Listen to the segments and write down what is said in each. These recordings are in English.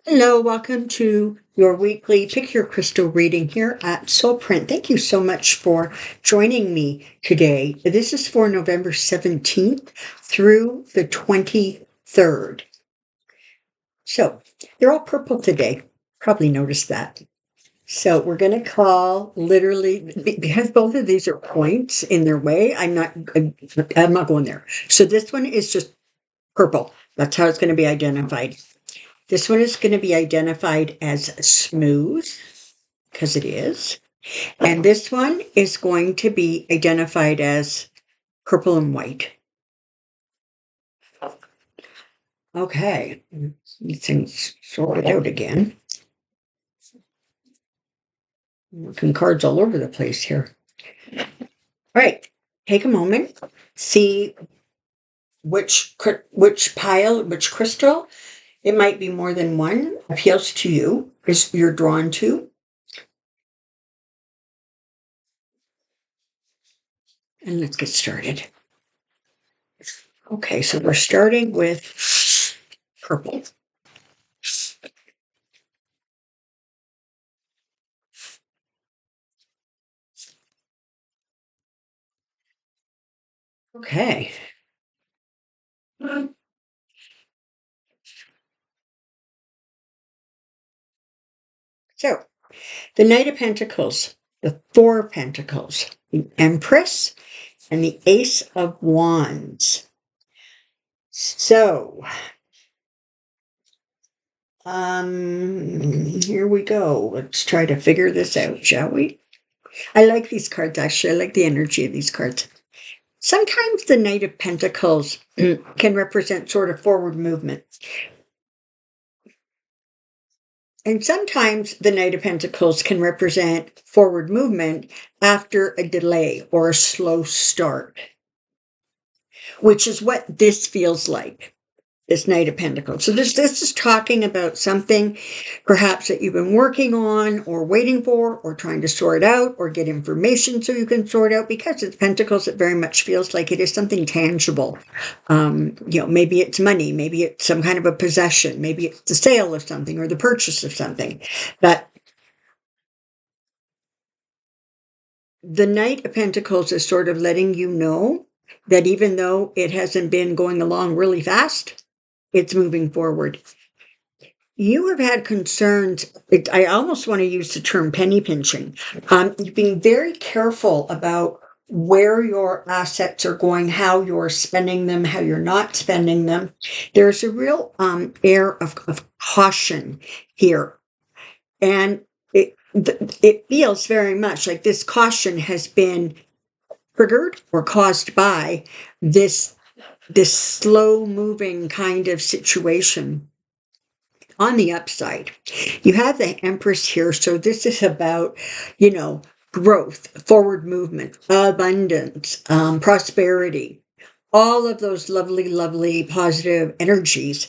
Hello, welcome to your weekly Pick Your Crystal reading here at Soulprint. Thank you so much for joining me today. This is for November 17th through the 23rd. So they're all purple today. Probably noticed that. So we're going to call literally, because both of these are points in their way, I'm not going there. So this one is just purple. That's how it's going to be identified. This one is going to be identified as smooth, because it is. And this one is going to be identified as purple and white. Okay, these things sorted out again. Looking cards all over the place here. All right, take a moment, see which pile, which crystal. It might be more than one. Appeals to you, is you're drawn to. And let's get started. Okay, so we're starting with purple. Okay. So, the Knight of Pentacles, the Four of Pentacles, the Empress, and the Ace of Wands. So, here we go. Let's try to figure this out, shall we? I like these cards, actually. I like the energy of these cards. Sometimes the Knight of Pentacles can represent sort of forward movement. And sometimes the Knight of Pentacles can represent forward movement after a delay or a slow start, which is what this feels like, this Knight of Pentacles. So this is talking about something perhaps that you've been working on or waiting for or trying to sort out or get information so you can sort out, because it's Pentacles, it very much feels like it is something tangible. Maybe it's money, maybe it's some kind of a possession, maybe it's the sale of something or the purchase of something. But the Knight of Pentacles is sort of letting you know that even though it hasn't been going along really fast, it's moving forward. You have had concerns. I almost want to use the term penny pinching. You're being very careful about where your assets are going, how you're spending them, how you're not spending them. There's a real air of caution here. And it feels very much like this caution has been triggered or caused by this slow moving kind of situation. On the upside, you have the Empress here, so this is about, growth, forward movement, abundance, prosperity, all of those lovely, lovely positive energies.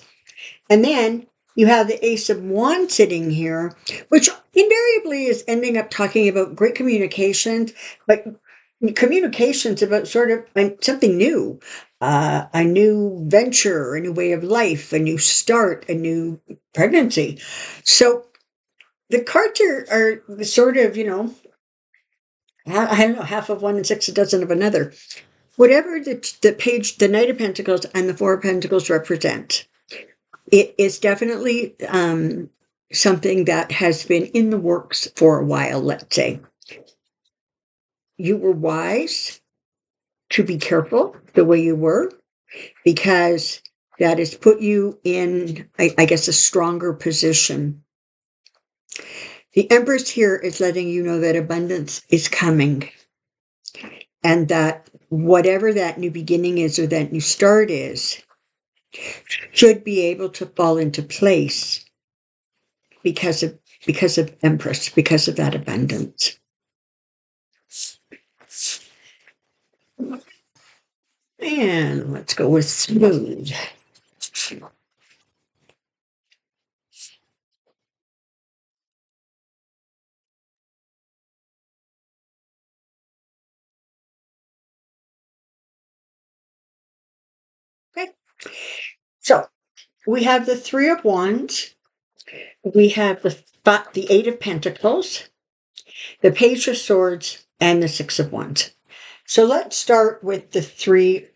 And then you have the Ace of Wands sitting here, which invariably is ending up talking about great communications, but communications about sort of something new, a new venture, a new way of life, a new start, a new pregnancy. So the cards are sort of, I don't know, half of one and six a dozen of another. Whatever the Knight of Pentacles and the Four of Pentacles represent, it is definitely something that has been in the works for a while, let's say. You were wise to be careful the way you were, because that has put you in, I guess, a stronger position. The Empress here is letting you know that abundance is coming, and that whatever that new beginning is or that new start is should be able to fall into place because of Empress, because of that abundance. And let's go with smooth. Okay. So we have the Three of Wands, We have the Eight of Pentacles, the Page of Swords, and the Six of Wands. So let's start with the Three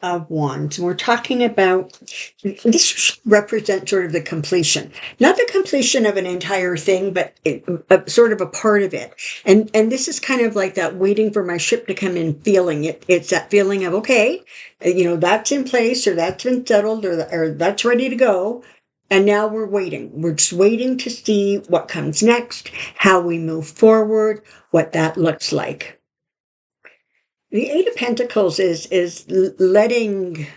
of Wands. We're talking about, this represents sort of the completion, not the completion of an entire thing, but sort of a part of it. And this is kind of like that waiting for my ship to come in feeling. It's that feeling of, okay, that's in place, or that's been settled, or that's ready to go. And now we're waiting. We're just waiting to see what comes next, how we move forward, what that looks like. The Eight of Pentacles is letting,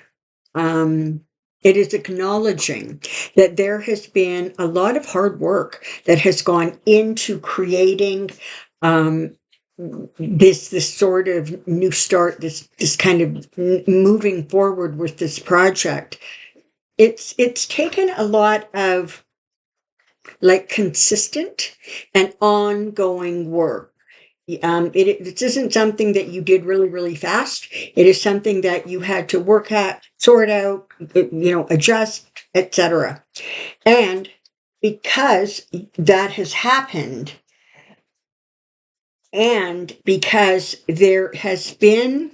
it is acknowledging that there has been a lot of hard work that has gone into creating this sort of new start, this kind of moving forward with this project. It's taken a lot of like consistent and ongoing work. This isn't something that you did really, really fast. It is something that you had to work at, sort out, adjust, etc. And because that has happened, and because there has been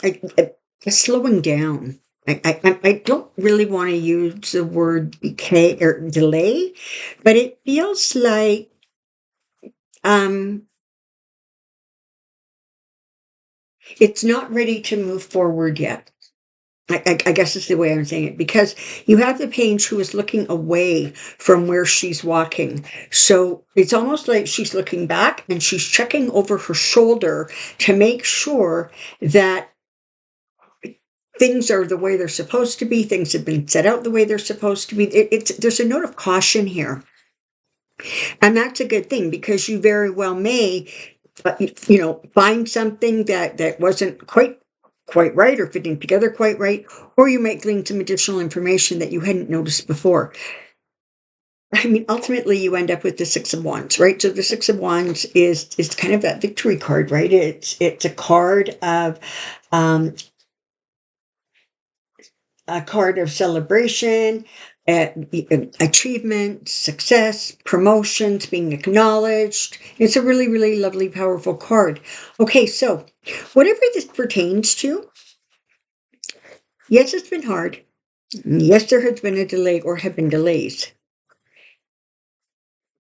a slowing down. I don't really want to use the word decay or delay, but it feels like it's not ready to move forward yet. I guess is the way I'm saying it, because you have the page who is looking away from where she's walking. So it's almost like she's looking back and she's checking over her shoulder to make sure that things are the way they're supposed to be. Things have been set out the way they're supposed to be. There's a note of caution here. And that's a good thing, because you very well may, find something that wasn't quite right, or fitting together quite right, or you might glean some additional information that you hadn't noticed before. I mean, ultimately, you end up with the Six of Wands, right? So the Six of Wands is kind of that victory card, right? It's a card of celebration, achievement, success, promotions, being acknowledged. It's a really, really lovely, powerful card. Okay, so whatever this pertains to, yes, it's been hard. Yes, there has been a delay, or have been delays.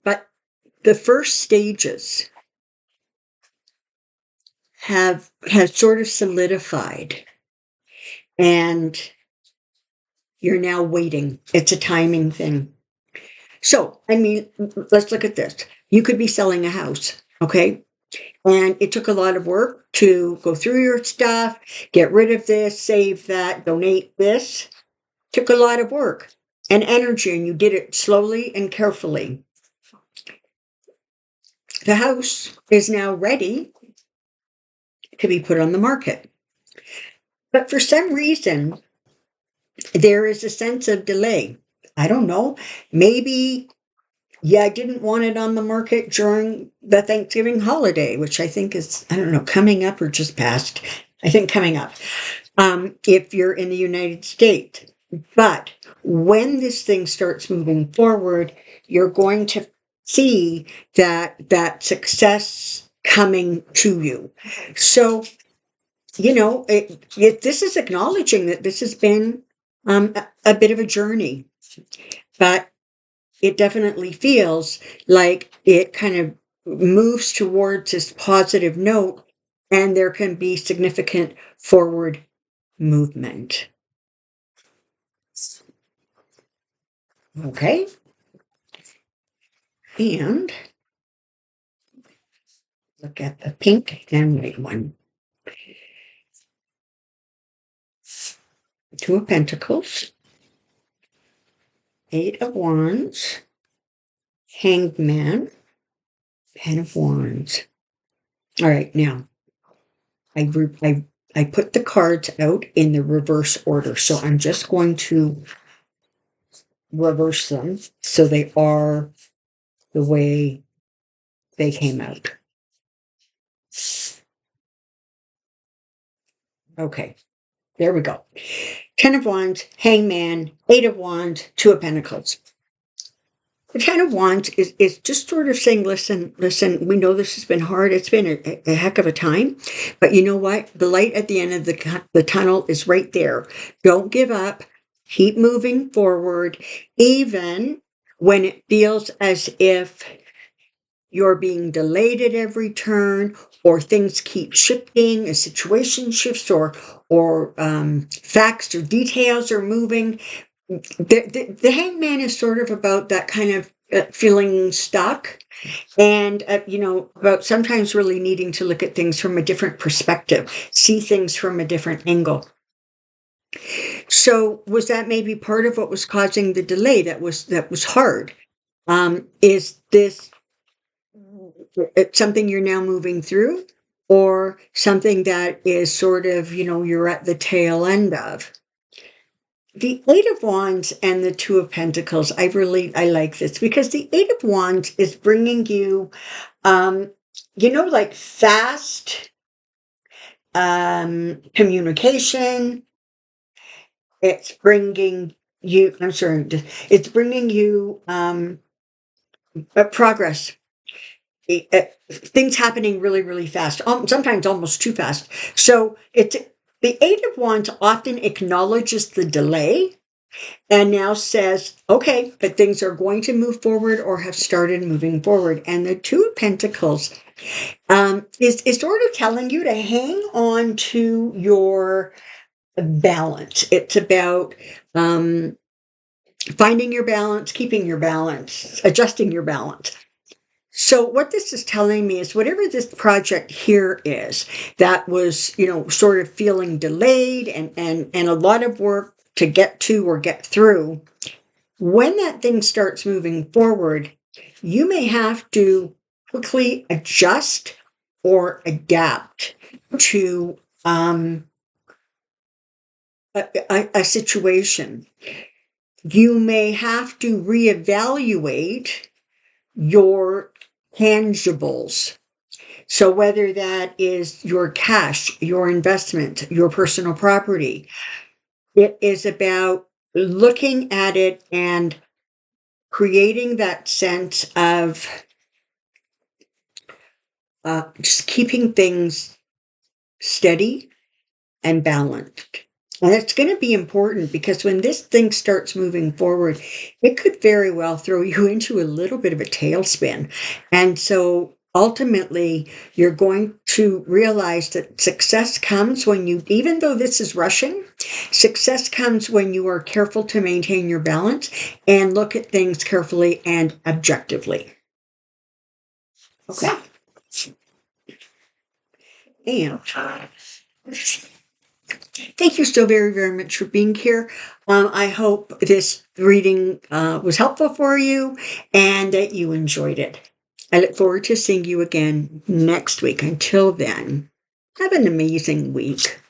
But the first stages have sort of solidified, and you're now waiting. It's a timing thing. So, I mean, let's look at this. You could be selling a house, okay? And it took a lot of work to go through your stuff, get rid of this, save that, donate this. Took a lot of work and energy, and you did it slowly and carefully. The house is now ready to be put on the market. But for some reason, there is a sense of delay. I don't know. Maybe, I didn't want it on the market during the Thanksgiving holiday, which I think is, I don't know, coming up or just past. I think coming up. If you're in the United States. But when this thing starts moving forward, you're going to see that success coming to you. So, this is acknowledging that this has been a bit of a journey, but it definitely feels like it kind of moves towards this positive note, and there can be significant forward movement. Okay. And look at the pink and white one. Two of Pentacles, Eight of Wands, Hanged Man, Ten of Wands. All right, now I put the cards out in the reverse order, so I'm just going to reverse them so they are the way they came out. Okay, there we go. Ten of Wands, Hangman, Eight of Wands, Two of Pentacles. The Ten of Wands is just sort of saying, listen, we know this has been hard. It's been a heck of a time. But you know what? The light at the end of the tunnel is right there. Don't give up. Keep moving forward, even when it feels as if you're being delayed at every turn, or things keep shifting, a situation shifts, or facts or details are moving. The Hangman is sort of about that kind of feeling stuck, and about sometimes really needing to look at things from a different perspective, see things from a different angle. So was that maybe part of what was causing the delay? That was hard. Is this something you're now moving through, or something that is sort of, you're at the tail end of? The Eight of Wands and the Two of Pentacles, I like this, because the Eight of Wands is bringing you, like fast communication. It's bringing you, it's bringing you progress. Things happening really, really fast, sometimes almost too fast. So the Eight of Wands often acknowledges the delay and now says, okay, but things are going to move forward or have started moving forward. And the Two of Pentacles is sort of telling you to hang on to your balance. It's about finding your balance, keeping your balance, adjusting your balance. So what this is telling me is, whatever this project here is that was, sort of feeling delayed and a lot of work to get to or get through, when that thing starts moving forward, you may have to quickly adjust or adapt to a situation. You may have to reevaluate your tangibles. So whether that is your cash, your investment, your personal property, it is about looking at it and creating that sense of just keeping things steady and balanced. And it's going to be important, because when this thing starts moving forward, it could very well throw you into a little bit of a tailspin. And so ultimately, you're going to realize that success comes when you, even though this is rushing, success comes when you are careful to maintain your balance and look at things carefully and objectively. Okay. And thank you so very, very much for being here. I hope this reading was helpful for you and that you enjoyed it. I look forward to seeing you again next week. Until then, have an amazing week.